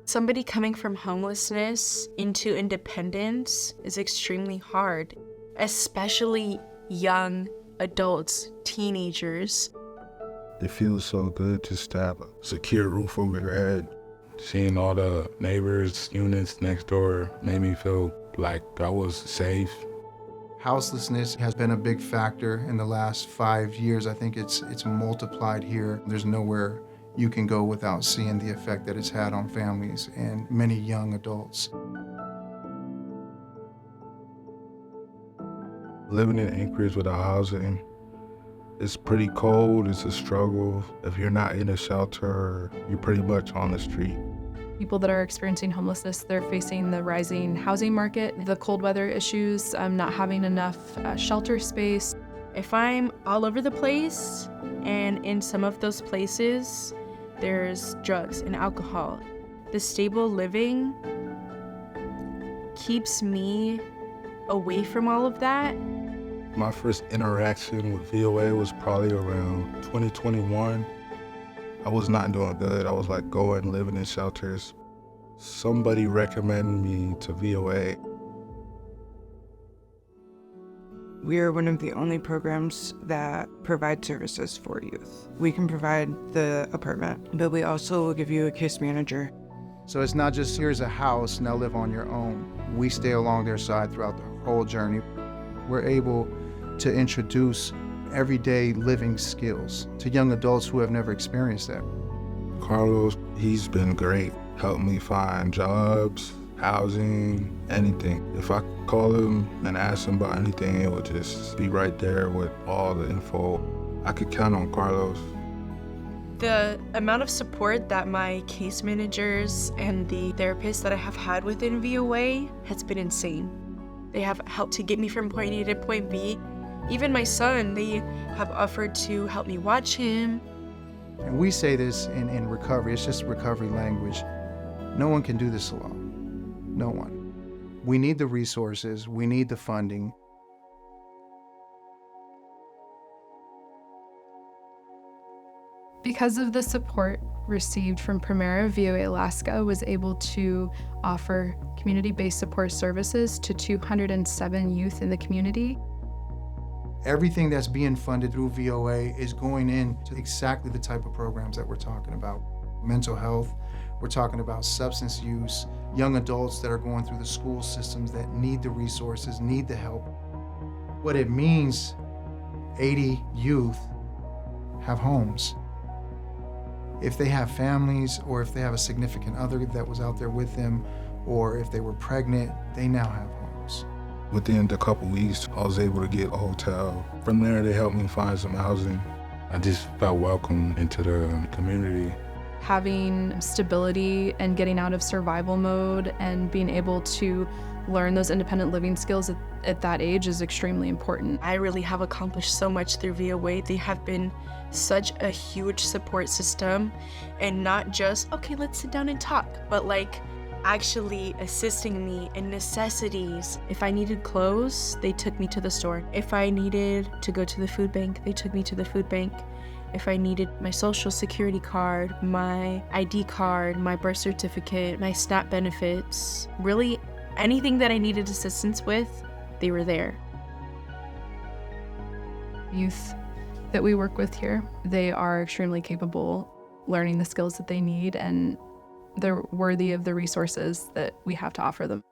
Somebody coming from homelessness into independence is extremely hard, especially young adults, teenagers. It feels so good just to have a secure roof over your head. Seeing all the neighbors' units next door made me feel like I was safe. Houselessness has been a big factor in the last 5 years. I think it's multiplied here. There's nowhere you can go without seeing the effect that it's had on families and many young adults. Living in Anchorage without housing, it's pretty cold, it's a struggle. If you're not in a shelter, you're pretty much on the street. People that are experiencing homelessness, they're facing the rising housing market, the cold weather issues, not having enough shelter space. If I'm all over the place, and in some of those places, there's drugs and alcohol, the stable living keeps me away from all of that. My first interaction with VOA was probably around 2021. I was not doing good. I was like going, living in shelters. Somebody recommended me to VOA. We are one of the only programs that provide services for youth. We can provide the apartment, but we also will give you a case manager. So it's not just here's a house, now live on your own. We stay along their side throughout the whole journey. We're able to introduce everyday living skills to young adults who have never experienced that. Carlos, he's been great. Helped me find jobs, housing, anything. If I call him and ask him about anything, it would just be right there with all the info. I could count on Carlos. The amount of support that my case managers and the therapists that I have had within VOA has been insane. They have helped to get me from point A to point B. Even my son, they have offered to help me watch him. And we say this in recovery, it's just recovery language. No one can do this alone. No one. We need the resources, we need the funding. Because of the support received from Premera, VOA Alaska was able to offer community-based support services to 207 youth in the community. Everything that's being funded through VOA is going into exactly the type of programs that we're talking about. Mental health, we're talking about substance use, young adults that are going through the school systems that need the resources, need the help. What it means, 80 youth have homes. If they have families, or if they have a significant other that was out there with them, or if they were pregnant, they now have homes. Within a couple weeks, I was able to get a hotel. From there, they helped me find some housing. I just felt welcome into the community. Having stability and getting out of survival mode and being able to learn those independent living skills at that age is extremely important. I really have accomplished so much through VOA. They have been such a huge support system, and not just, okay, let's sit down and talk, but like actually assisting me in necessities. If I needed clothes, they took me to the store. If I needed to go to the food bank, they took me to the food bank. If I needed my social security card, my ID card, my birth certificate, my SNAP benefits, really anything that I needed assistance with, they were there. Youth that we work with here, they are extremely capable learning the skills that they need, and they're worthy of the resources that we have to offer them.